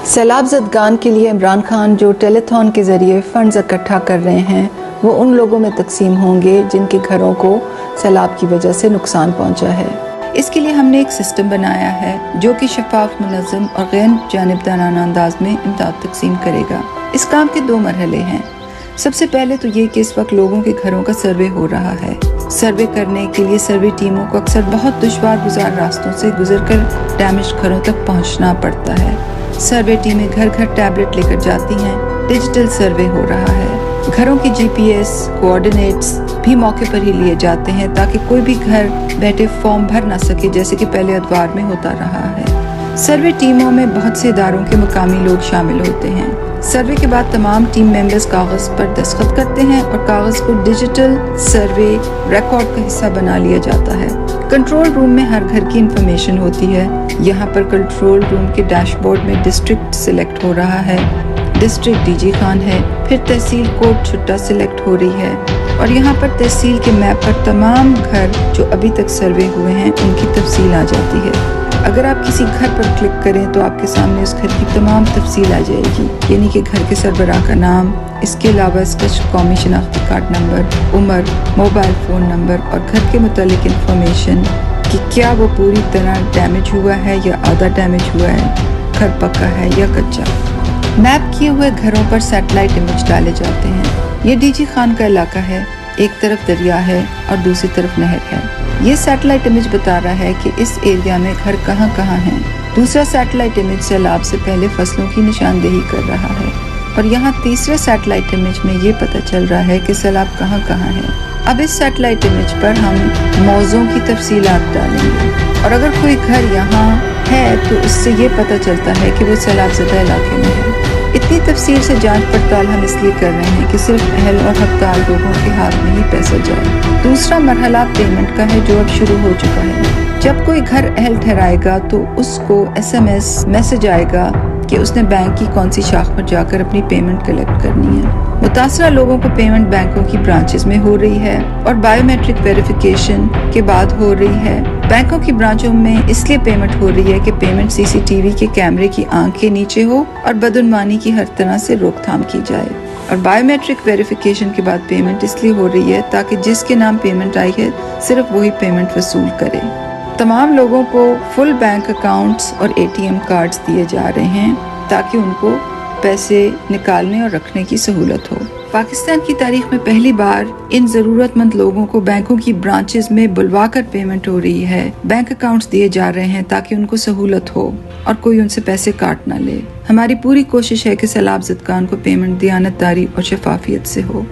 سیلاب زدگان کے لیے عمران خان جو ٹیلیتھون کے ذریعے فنڈز اکٹھا کر رہے ہیں وہ ان لوگوں میں تقسیم ہوں گے جن کے گھروں کو سیلاب کی وجہ سے نقصان پہنچا ہے۔ اس کے لیے ہم نے ایک سسٹم بنایا ہے جو کہ شفاف، منظم اور غیر جانبدارانہ انداز میں امداد تقسیم کرے گا۔ اس کام کے 2 مرحلے ہیں۔ سب سے پہلے تو یہ کہ اس وقت لوگوں کے گھروں کا سروے ہو رہا ہے۔ سروے کرنے کے لیے سروے ٹیموں کو اکثر بہت دشوار گزار راستوں سے گزر کر ڈیمیج گھروں تک پہنچنا پڑتا ہے۔ سروے ٹیمیں گھر گھر ٹیبلٹ لے کر جاتی ہیں۔ ڈیجیٹل سروے ہو رہا ہے۔ گھروں کی GPS کوآرڈینیٹس بھی موقع پر ہی لیے جاتے ہیں تاکہ کوئی بھی گھر بیٹھے فارم بھر نہ سکے جیسے کہ پہلے ادوار میں ہوتا رہا ہے۔ سروے ٹیموں میں بہت سے اداروں کے مقامی لوگ شامل ہوتے ہیں۔ سروے کے بعد تمام ٹیم ممبرز کاغذ پر دستخط کرتے ہیں اور کاغذ کو ڈیجیٹل سروے ریکارڈ کا حصہ بنا لیا جاتا ہے۔ کنٹرول روم میں ہر گھر کی انفارمیشن ہوتی ہے۔ یہاں پر کنٹرول روم کے ڈیش بورڈ میں ڈسٹرکٹ سلیکٹ ہو رہا ہے۔ ڈسٹرکٹ ڈی جی خان ہے، پھر تحصیل کوٹ چھٹا سلیکٹ ہو رہی ہے اور یہاں پر تحصیل کے میپ پر تمام گھر جو ابھی تک سروے ہوئے ہیں ان کی تفصیل آ جاتی ہے۔ اگر آپ کسی گھر پر کلک کریں تو آپ کے سامنے اس گھر کی تمام تفصیل آ جائے گی، یعنی کہ گھر کے سربراہ کا نام، اس کے علاوہ اس کا قومی شناختی کارڈ نمبر، عمر، موبائل فون نمبر اور گھر کے متعلق انفارمیشن کہ کیا وہ پوری طرح ڈیمیج ہوا ہے یا آدھا ڈیمیج ہوا ہے، گھر پکا ہے یا کچا۔ میپ کیے ہوئے گھروں پر سیٹلائٹ امیج ڈالے جاتے ہیں۔ یہ ڈی جی خان کا علاقہ ہے، ایک طرف دریا ہے اور دوسری طرف نہر ہے۔ یہ سیٹلائٹ امیج بتا رہا ہے کہ اس ایریا میں گھر کہاں کہاں ہیں۔ دوسرا سیٹلائٹ امیج سیلاب سے پہلے فصلوں کی نشاندہی کر رہا ہے اور یہاں تیسرے سیٹلائٹ امیج میں یہ پتہ چل رہا ہے کہ سیلاب کہاں کہاں ہے۔ اب اس سیٹلائٹ امیج پر ہم موضوع کی تفصیلات ڈالیں گے اور اگر کوئی گھر یہاں ہے تو اس سے یہ پتہ چلتا ہے کہ وہ سیلاب زدہ علاقے میں ہے۔ اتنی تفصیل سے جانچ پڑتال ہم اس لیے کر رہے ہیں کہ صرف اہل اور حقدار لوگوں کے ہاتھ میں ہی پیسہ جائے۔ دوسرا مرحلہ پیمنٹ کا ہے جو اب شروع ہو چکا ہے۔ جب کوئی گھر اہل ٹھہرائے گا تو اس کو SMS میسج آئے گا کہ اس نے بینک کی کون سی شاخ پر جا کر اپنی پیمنٹ کلیکٹ کرنی ہے۔ متاثرہ لوگوں کو پیمنٹ بینکوں کی برانچز میں ہو رہی ہے اور بائیو میٹرک ویریفیکیشن کے بعد ہو رہی ہے۔ بینکوں کی برانچوں میں اس لیے پیمنٹ ہو رہی ہے کہ پیمنٹ CCTV کے کیمرے کی آنکھ کے نیچے ہو اور بدعنوانی کی ہر طرح سے روک تھام کی جائے۔ اور بائیو میٹرک ویریفیکیشن کے بعد پیمنٹ اس لیے ہو رہی ہے تاکہ جس کے نام پیمنٹ آئی ہے صرف وہی پیمنٹ وصول کرے۔ تمام لوگوں کو فل بینک اکاؤنٹس اور ATM کارڈز دیے جا رہے ہیں تاکہ ان کو پیسے نکالنے اور رکھنے کی سہولت ہو۔ پاکستان کی تاریخ میں پہلی بار ان ضرورت مند لوگوں کو بینکوں کی برانچز میں بلوا کر پیمنٹ ہو رہی ہے۔ بینک اکاؤنٹس دیے جا رہے ہیں تاکہ ان کو سہولت ہو اور کوئی ان سے پیسے کاٹ نہ لے۔ ہماری پوری کوشش ہے کہ سیلاب زدگان کو پیمنٹ دیانتداری اور شفافیت سے ہو۔